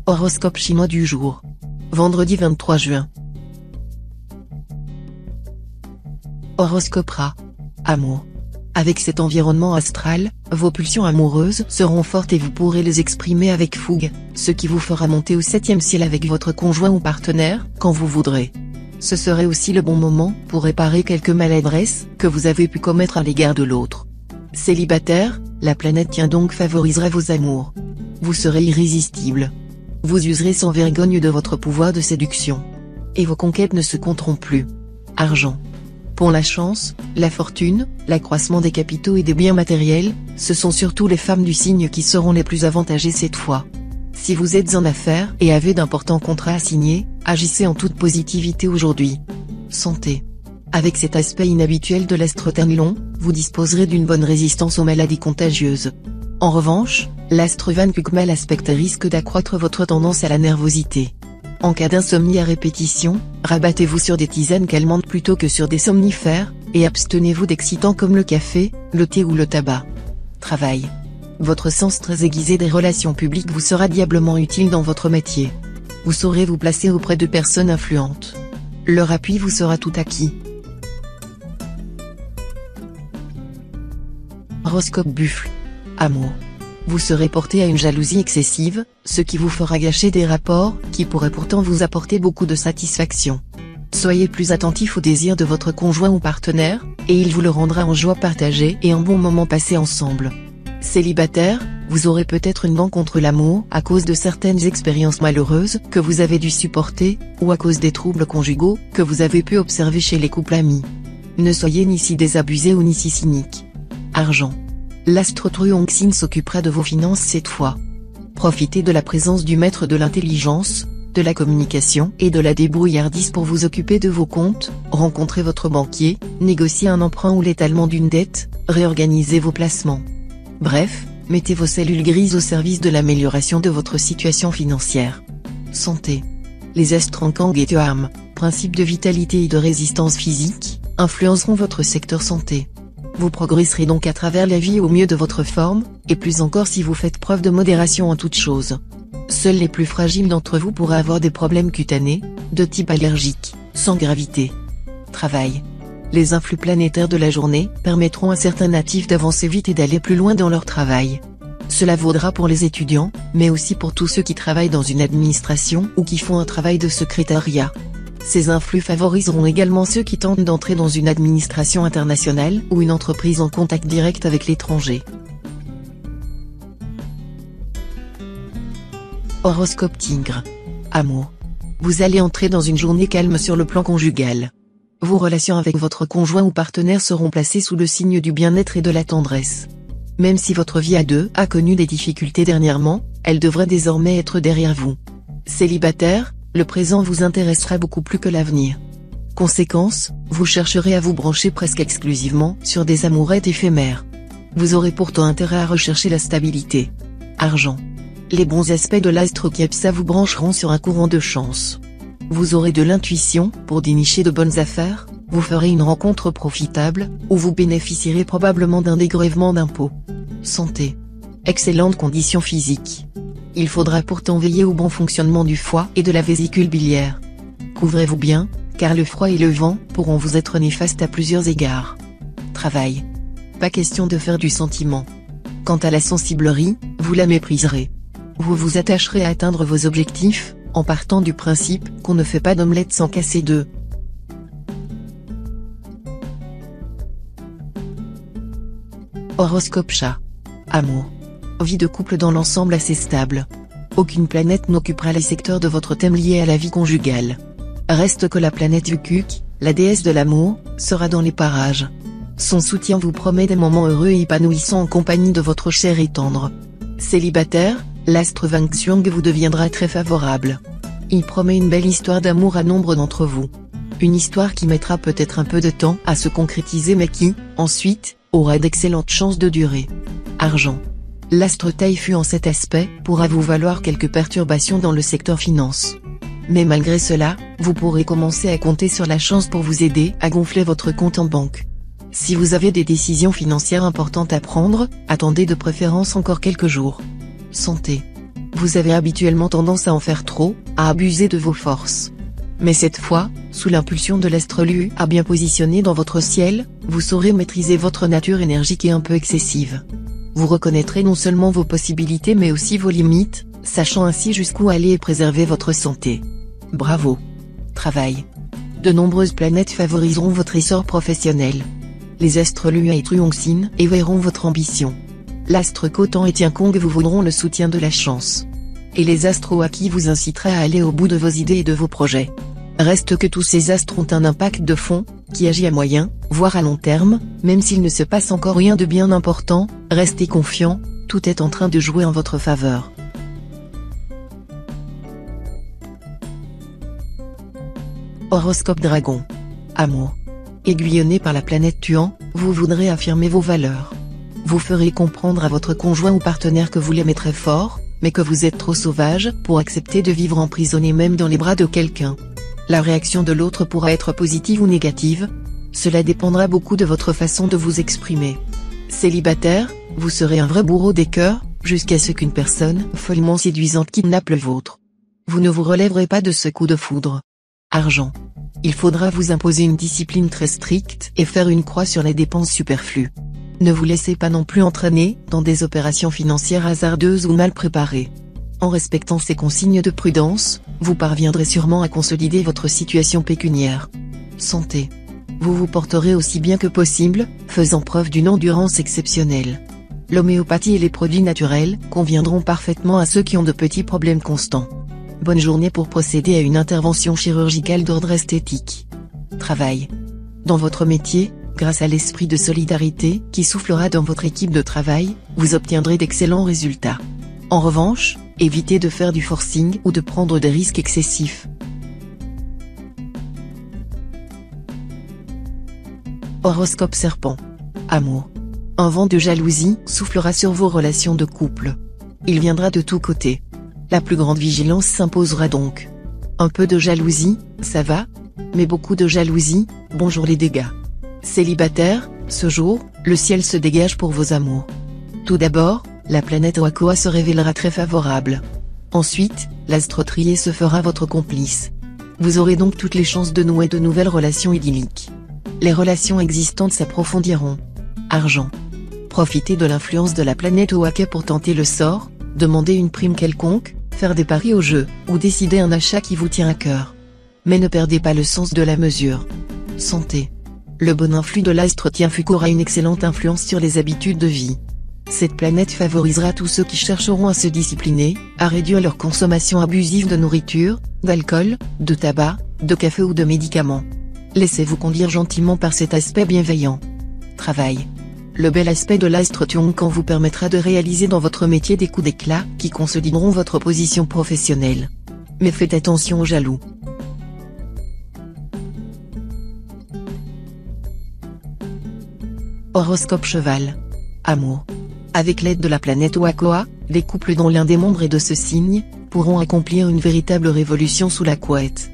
Horoscope chinois du jour. Vendredi 23 juin. Horoscope Ra. Amour. Avec cet environnement astral, vos pulsions amoureuses seront fortes et vous pourrez les exprimer avec fougue, ce qui vous fera monter au 7e ciel avec votre conjoint ou partenaire, quand vous voudrez. Ce serait aussi le bon moment pour réparer quelques maladresses que vous avez pu commettre à l'égard de l'autre. Célibataire, la planète tient donc favorisera vos amours. Vous serez irrésistible. Vous userez sans vergogne de votre pouvoir de séduction. Et vos conquêtes ne se compteront plus. Argent. Pour la chance, la fortune, l'accroissement des capitaux et des biens matériels, ce sont surtout les femmes du signe qui seront les plus avantagées cette fois. Si vous êtes en affaires et avez d'importants contrats à signer, agissez en toute positivité aujourd'hui. Santé. Avec cet aspect inhabituel de l'astre Tanlon, vous disposerez d'une bonne résistance aux maladies contagieuses. En revanche, l'astre Van Kukmal aspecte risque d'accroître votre tendance à la nervosité. En cas d'insomnie à répétition, rabattez-vous sur des tisanes calmantes plutôt que sur des somnifères, et abstenez-vous d'excitants comme le café, le thé ou le tabac. Travail. Votre sens très aiguisé des relations publiques vous sera diablement utile dans votre métier. Vous saurez vous placer auprès de personnes influentes. Leur appui vous sera tout acquis. Horoscope Buffle. Amour. Vous serez porté à une jalousie excessive, ce qui vous fera gâcher des rapports qui pourraient pourtant vous apporter beaucoup de satisfaction. Soyez plus attentif aux désirs de votre conjoint ou partenaire, et il vous le rendra en joie partagée et en bons moments passés ensemble. Célibataire, vous aurez peut-être une dent contre l'amour à cause de certaines expériences malheureuses que vous avez dû supporter, ou à cause des troubles conjugaux que vous avez pu observer chez les couples amis. Ne soyez ni si désabusé ou ni si cynique. Argent. L'astre Truongxin s'occupera de vos finances cette fois. Profitez de la présence du maître de l'intelligence, de la communication et de la débrouillardise pour vous occuper de vos comptes, rencontrez votre banquier, négociez un emprunt ou l'étalement d'une dette, réorganisez vos placements. Bref, mettez vos cellules grises au service de l'amélioration de votre situation financière. Santé. Les astres en Kang et Tuam, principes de vitalité et de résistance physique, influenceront votre secteur santé. Vous progresserez donc à travers la vie au mieux de votre forme, et plus encore si vous faites preuve de modération en toutes choses. Seuls les plus fragiles d'entre vous pourraient avoir des problèmes cutanés, de type allergique, sans gravité. Travail. Les influx planétaires de la journée permettront à certains natifs d'avancer vite et d'aller plus loin dans leur travail. Cela vaudra pour les étudiants, mais aussi pour tous ceux qui travaillent dans une administration ou qui font un travail de secrétariat. Ces influx favoriseront également ceux qui tentent d'entrer dans une administration internationale ou une entreprise en contact direct avec l'étranger. Horoscope Tigre. Amour. Vous allez entrer dans une journée calme sur le plan conjugal. Vos relations avec votre conjoint ou partenaire seront placées sous le signe du bien-être et de la tendresse. Même si votre vie à deux a connu des difficultés dernièrement, elle devrait désormais être derrière vous. Célibataire, le présent vous intéressera beaucoup plus que l'avenir. Conséquence, vous chercherez à vous brancher presque exclusivement sur des amourettes éphémères. Vous aurez pourtant intérêt à rechercher la stabilité. Argent. Les bons aspects de l'astre Kepsa vous brancheront sur un courant de chance. Vous aurez de l'intuition pour dénicher de bonnes affaires, vous ferez une rencontre profitable, ou vous bénéficierez probablement d'un dégrèvement d'impôts. Santé. Excellentes conditions physiques. Il faudra pourtant veiller au bon fonctionnement du foie et de la vésicule biliaire. Couvrez-vous bien, car le froid et le vent pourront vous être néfastes à plusieurs égards. Travail. Pas question de faire du sentiment. Quant à la sensiblerie, vous la mépriserez. Vous vous attacherez à atteindre vos objectifs, en partant du principe qu'on ne fait pas d'omelette sans casser d'œufs. Horoscope Chat. Amour. Vie de couple dans l'ensemble assez stable. Aucune planète n'occupera les secteurs de votre thème liés à la vie conjugale. Reste que la planète Ukuk, la déesse de l'amour, sera dans les parages. Son soutien vous promet des moments heureux et épanouissants en compagnie de votre cher et tendre. Célibataire, l'astre Wang Xiong vous deviendra très favorable. Il promet une belle histoire d'amour à nombre d'entre vous. Une histoire qui mettra peut-être un peu de temps à se concrétiser mais qui, ensuite, aura d'excellentes chances de durer. Argent. L'astre Taifu en cet aspect pourra vous valoir quelques perturbations dans le secteur finance. Mais malgré cela, vous pourrez commencer à compter sur la chance pour vous aider à gonfler votre compte en banque. Si vous avez des décisions financières importantes à prendre, attendez de préférence encore quelques jours. Santé. Vous avez habituellement tendance à en faire trop, à abuser de vos forces. Mais cette fois, sous l'impulsion de l'astre Lu à bien positionné dans votre ciel, vous saurez maîtriser votre nature énergique et un peu excessive. Vous reconnaîtrez non seulement vos possibilités mais aussi vos limites, sachant ainsi jusqu'où aller et préserver votre santé. Bravo! Travail. De nombreuses planètes favoriseront votre essor professionnel. Les astres Lua et Truongsin éveilleront votre ambition. L'astre Khotan et Tiankong vous vaudront le soutien de la chance. Et les astres Oaki vous incitera à aller au bout de vos idées et de vos projets. Reste que tous ces astres ont un impact de fond, qui agit à moyen, voire à long terme, même s'il ne se passe encore rien de bien important, restez confiant, tout est en train de jouer en votre faveur. Horoscope Dragon. Amour. Aiguillonné par la planète Tuan, vous voudrez affirmer vos valeurs. Vous ferez comprendre à votre conjoint ou partenaire que vous l'aimez très fort, mais que vous êtes trop sauvage pour accepter de vivre emprisonné même dans les bras de quelqu'un. La réaction de l'autre pourra être positive ou négative. Cela dépendra beaucoup de votre façon de vous exprimer. Célibataire, vous serez un vrai bourreau des cœurs, jusqu'à ce qu'une personne follement séduisante kidnappe le vôtre. Vous ne vous relèverez pas de ce coup de foudre. Argent. Il faudra vous imposer une discipline très stricte et faire une croix sur les dépenses superflues. Ne vous laissez pas non plus entraîner dans des opérations financières hasardeuses ou mal préparées. En respectant ces consignes de prudence, vous parviendrez sûrement à consolider votre situation pécuniaire. Santé. Vous vous porterez aussi bien que possible, faisant preuve d'une endurance exceptionnelle. L'homéopathie et les produits naturels conviendront parfaitement à ceux qui ont de petits problèmes constants. Bonne journée pour procéder à une intervention chirurgicale d'ordre esthétique. Travail. Dans votre métier, grâce à l'esprit de solidarité qui soufflera dans votre équipe de travail, vous obtiendrez d'excellents résultats. En revanche, évitez de faire du forcing ou de prendre des risques excessifs. Horoscope Serpent. Amour. Un vent de jalousie soufflera sur vos relations de couple. Il viendra de tous côtés. La plus grande vigilance s'imposera donc. Un peu de jalousie, ça va, mais beaucoup de jalousie, bonjour les dégâts. Célibataire, ce jour, le ciel se dégage pour vos amours. Tout d'abord, la planète Wakoa se révélera très favorable. Ensuite, l'astre Trié se fera votre complice. Vous aurez donc toutes les chances de nouer de nouvelles relations idylliques. Les relations existantes s'approfondiront. Argent. Profitez de l'influence de la planète Oaka pour tenter le sort, demander une prime quelconque, faire des paris au jeu, ou décider un achat qui vous tient à cœur. Mais ne perdez pas le sens de la mesure. Santé. Le bon influx de l'astre Tianfuku aura une excellente influence sur les habitudes de vie. Cette planète favorisera tous ceux qui chercheront à se discipliner, à réduire leur consommation abusive de nourriture, d'alcool, de tabac, de café ou de médicaments. Laissez-vous conduire gentiment par cet aspect bienveillant. Travail. Le bel aspect de l'astre Tionkan vous permettra de réaliser dans votre métier des coups d'éclat qui consolideront votre position professionnelle. Mais faites attention aux jaloux. Horoscope Cheval. Amour. Avec l'aide de la planète Wakoa, les couples dont l'un des membres est de ce signe, pourront accomplir une véritable révolution sous la couette.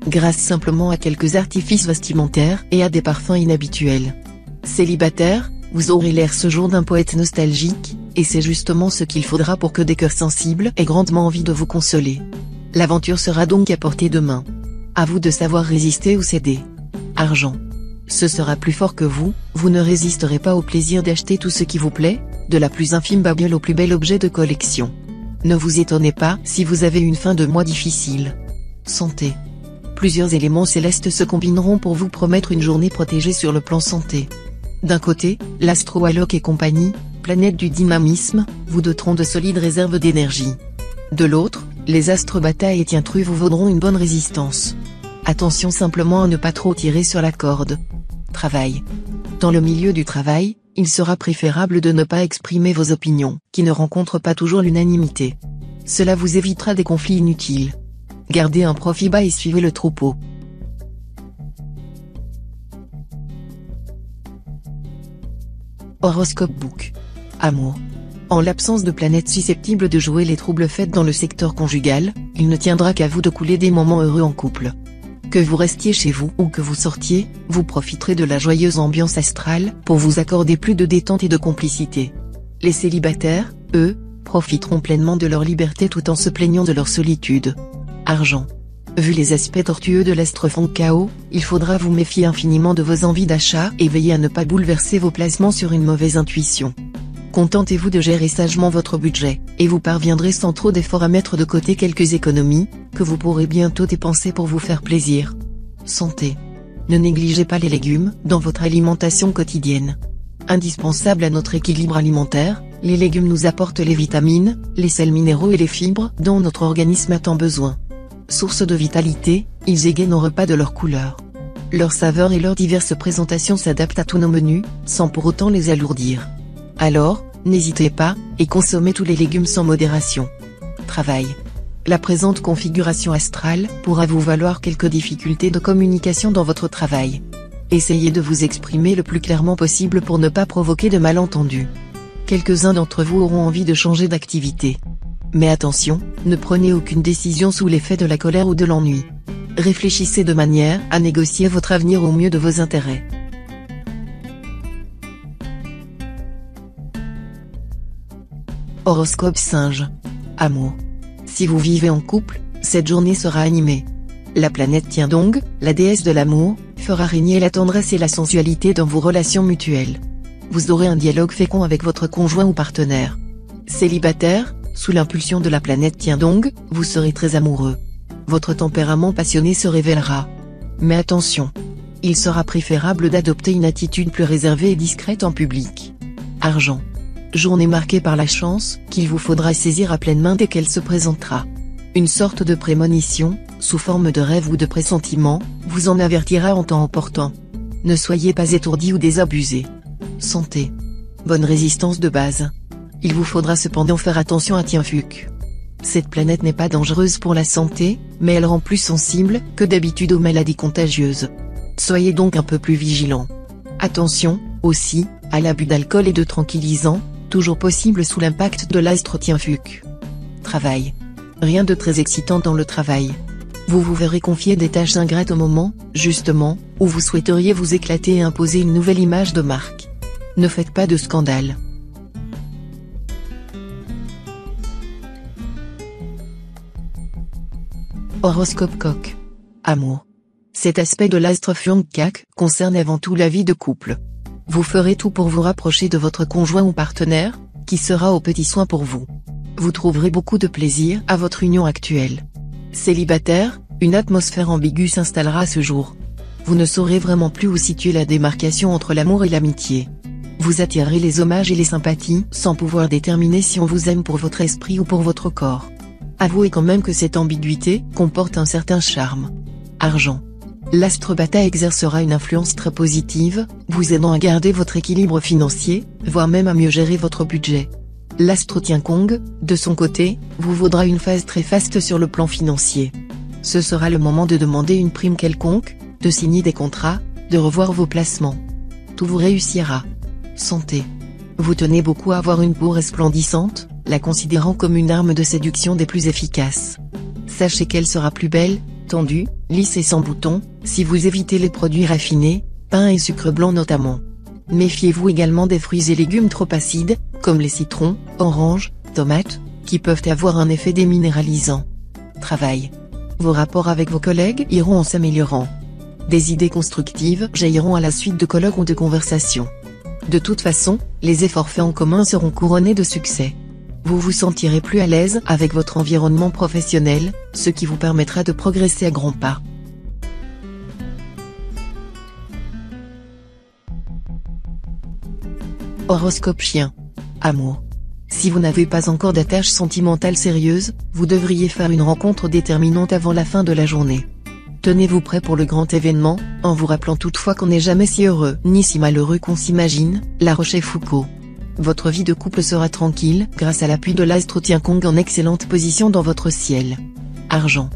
Grâce simplement à quelques artifices vestimentaires et à des parfums inhabituels. Célibataire, vous aurez l'air ce jour d'un poète nostalgique, et c'est justement ce qu'il faudra pour que des cœurs sensibles aient grandement envie de vous consoler. L'aventure sera donc à portée de main. À vous de savoir résister ou céder. Argent. Ce sera plus fort que vous ne résisterez pas au plaisir d'acheter tout ce qui vous plaît, de la plus infime babiole au plus bel objet de collection. Ne vous étonnez pas si vous avez une fin de mois difficile. Santé. Plusieurs éléments célestes se combineront pour vous promettre une journée protégée sur le plan santé. D'un côté, l'astro Alok et compagnie, planète du dynamisme, vous doteront de solides réserves d'énergie. De l'autre, les astres Bata et Tientru vous vaudront une bonne résistance. Attention simplement à ne pas trop tirer sur la corde. Travail. Dans le milieu du travail, il sera préférable de ne pas exprimer vos opinions, qui ne rencontrent pas toujours l'unanimité. Cela vous évitera des conflits inutiles. Gardez un profit bas et suivez le troupeau. Horoscope Book. Amour. En l'absence de planètes susceptibles de jouer les troubles faits dans le secteur conjugal, il ne tiendra qu'à vous de couler des moments heureux en couple. Que vous restiez chez vous ou que vous sortiez, vous profiterez de la joyeuse ambiance astrale pour vous accorder plus de détente et de complicité. Les célibataires, eux, profiteront pleinement de leur liberté tout en se plaignant de leur solitude. Argent. Vu les aspects tortueux de l'astre fond chaos, il faudra vous méfier infiniment de vos envies d'achat et veiller à ne pas bouleverser vos placements sur une mauvaise intuition. Contentez-vous de gérer sagement votre budget, et vous parviendrez sans trop d'efforts à mettre de côté quelques économies, que vous pourrez bientôt dépenser pour vous faire plaisir. Santé. Ne négligez pas les légumes dans votre alimentation quotidienne. Indispensables à notre équilibre alimentaire, les légumes nous apportent les vitamines, les sels minéraux et les fibres dont notre organisme a tant besoin. Source de vitalité, ils égaient nos repas de leur couleur. Leur saveur et leurs diverses présentations s'adaptent à tous nos menus, sans pour autant les alourdir. Alors, n'hésitez pas, et consommez tous les légumes sans modération. Travail. La présente configuration astrale pourra vous valoir quelques difficultés de communication dans votre travail. Essayez de vous exprimer le plus clairement possible pour ne pas provoquer de malentendus. Quelques-uns d'entre vous auront envie de changer d'activité. Mais attention, ne prenez aucune décision sous l'effet de la colère ou de l'ennui. Réfléchissez de manière à négocier votre avenir au mieux de vos intérêts. Horoscope Singe. Amour. Si vous vivez en couple, cette journée sera animée. La planète Tiendong, la déesse de l'amour, fera régner la tendresse et la sensualité dans vos relations mutuelles. Vous aurez un dialogue fécond avec votre conjoint ou partenaire. Célibataire, sous l'impulsion de la planète Tiendong, vous serez très amoureux. Votre tempérament passionné se révélera. Mais attention, il sera préférable d'adopter une attitude plus réservée et discrète en public. Argent. Journée marquée par la chance, qu'il vous faudra saisir à pleine main dès qu'elle se présentera. Une sorte de prémonition, sous forme de rêve ou de pressentiment, vous en avertira en temps opportun. Ne soyez pas étourdi ou désabusé. Santé. Bonne résistance de base. Il vous faudra cependant faire attention à Tienfuc. Cette planète n'est pas dangereuse pour la santé, mais elle rend plus sensible que d'habitude aux maladies contagieuses. Soyez donc un peu plus vigilant. Attention, aussi, à l'abus d'alcool et de tranquillisants, toujours possible sous l'impact de l'astre Tienfuc. Travail. Rien de très excitant dans le travail. Vous vous verrez confier des tâches ingrates au moment, justement, où vous souhaiteriez vous éclater et imposer une nouvelle image de marque. Ne faites pas de scandale. Horoscope Coq. Amour. Cet aspect de l'astre Fuangkak concerne avant tout la vie de couple. Vous ferez tout pour vous rapprocher de votre conjoint ou partenaire, qui sera aux petits soins pour vous. Vous trouverez beaucoup de plaisir à votre union actuelle. Célibataire, une atmosphère ambiguë s'installera ce jour. Vous ne saurez vraiment plus où situer la démarcation entre l'amour et l'amitié. Vous attirerez les hommages et les sympathies sans pouvoir déterminer si on vous aime pour votre esprit ou pour votre corps. Avouez quand même que cette ambiguïté comporte un certain charme. Argent. L'astre Bata exercera une influence très positive, vous aidant à garder votre équilibre financier, voire même à mieux gérer votre budget. L'astre Tiankong, de son côté, vous vaudra une phase très faste sur le plan financier. Ce sera le moment de demander une prime quelconque, de signer des contrats, de revoir vos placements. Tout vous réussira. Santé. Vous tenez beaucoup à avoir une peau resplendissante, la considérant comme une arme de séduction des plus efficaces. Sachez qu'elle sera plus belle, tendue, lisse et sans boutons, si vous évitez les produits raffinés, pain et sucre blanc notamment. Méfiez-vous également des fruits et légumes trop acides, comme les citrons, oranges, tomates, qui peuvent avoir un effet déminéralisant. Travail. Vos rapports avec vos collègues iront en s'améliorant. Des idées constructives jailliront à la suite de colloques ou de conversations. De toute façon, les efforts faits en commun seront couronnés de succès. Vous vous sentirez plus à l'aise avec votre environnement professionnel, ce qui vous permettra de progresser à grands pas. Horoscope Chien. Amour. Si vous n'avez pas encore d'attache sentimentale sérieuse, vous devriez faire une rencontre déterminante avant la fin de la journée. Tenez-vous prêt pour le grand événement, en vous rappelant toutefois qu'on n'est jamais si heureux ni si malheureux qu'on s'imagine, La Rochefoucauld. Votre vie de couple sera tranquille grâce à l'appui de l'astre Tiankong en excellente position dans votre ciel. Argent.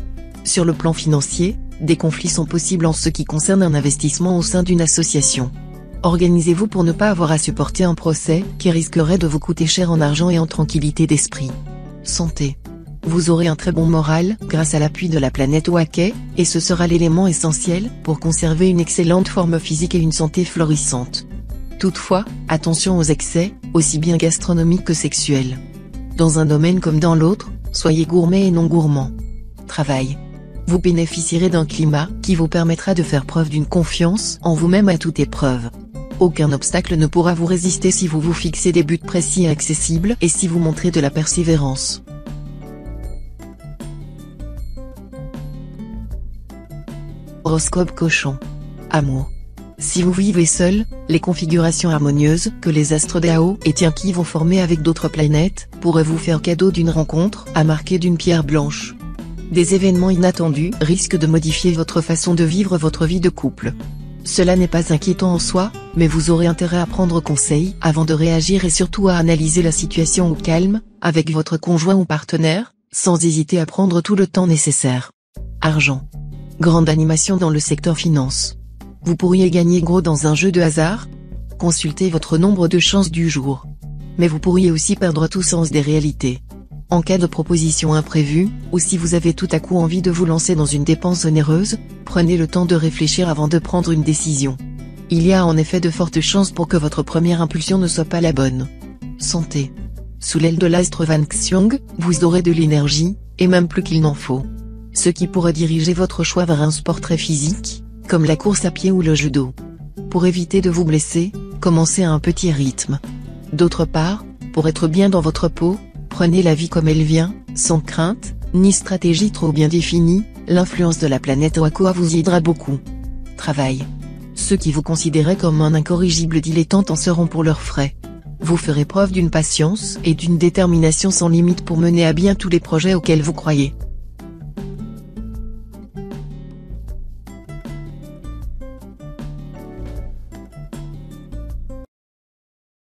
Sur le plan financier, des conflits sont possibles en ce qui concerne un investissement au sein d'une association. Organisez-vous pour ne pas avoir à supporter un procès qui risquerait de vous coûter cher en argent et en tranquillité d'esprit. Santé. Vous aurez un très bon moral grâce à l'appui de la planète Waquet, et ce sera l'élément essentiel pour conserver une excellente forme physique et une santé florissante. Toutefois, attention aux excès, aussi bien gastronomiques que sexuels. Dans un domaine comme dans l'autre, soyez gourmet et non gourmand. Travail. Vous bénéficierez d'un climat qui vous permettra de faire preuve d'une confiance en vous-même à toute épreuve. Aucun obstacle ne pourra vous résister si vous vous fixez des buts précis et accessibles et si vous montrez de la persévérance. Horoscope Cochon. Amour. Si vous vivez seul, les configurations harmonieuses que les astres Dao et Tianqi vont former avec d'autres planètes pourraient vous faire cadeau d'une rencontre à marquer d'une pierre blanche. Des événements inattendus risquent de modifier votre façon de vivre votre vie de couple. Cela n'est pas inquiétant en soi, mais vous aurez intérêt à prendre conseil avant de réagir et surtout à analyser la situation au calme, avec votre conjoint ou partenaire, sans hésiter à prendre tout le temps nécessaire. Argent. Grande animation dans le secteur finance. Vous pourriez gagner gros dans un jeu de hasard. Consultez votre nombre de chances du jour. Mais vous pourriez aussi perdre tout sens des réalités. En cas de proposition imprévue, ou si vous avez tout à coup envie de vous lancer dans une dépense onéreuse, prenez le temps de réfléchir avant de prendre une décision. Il y a en effet de fortes chances pour que votre première impulsion ne soit pas la bonne. Santé. Sous l'aile de l'astre Van Xiong, vous aurez de l'énergie, et même plus qu'il n'en faut. Ce qui pourrait diriger votre choix vers un sport très physique, comme la course à pied ou le judo. Pour éviter de vous blesser, commencez à un petit rythme. D'autre part, pour être bien dans votre peau, prenez la vie comme elle vient, sans crainte, ni stratégie trop bien définie, l'influence de la planète Oakoa vous y aidera beaucoup. Travail. Ceux qui vous considéraient comme un incorrigible dilettante en seront pour leurs frais. Vous ferez preuve d'une patience et d'une détermination sans limite pour mener à bien tous les projets auxquels vous croyez.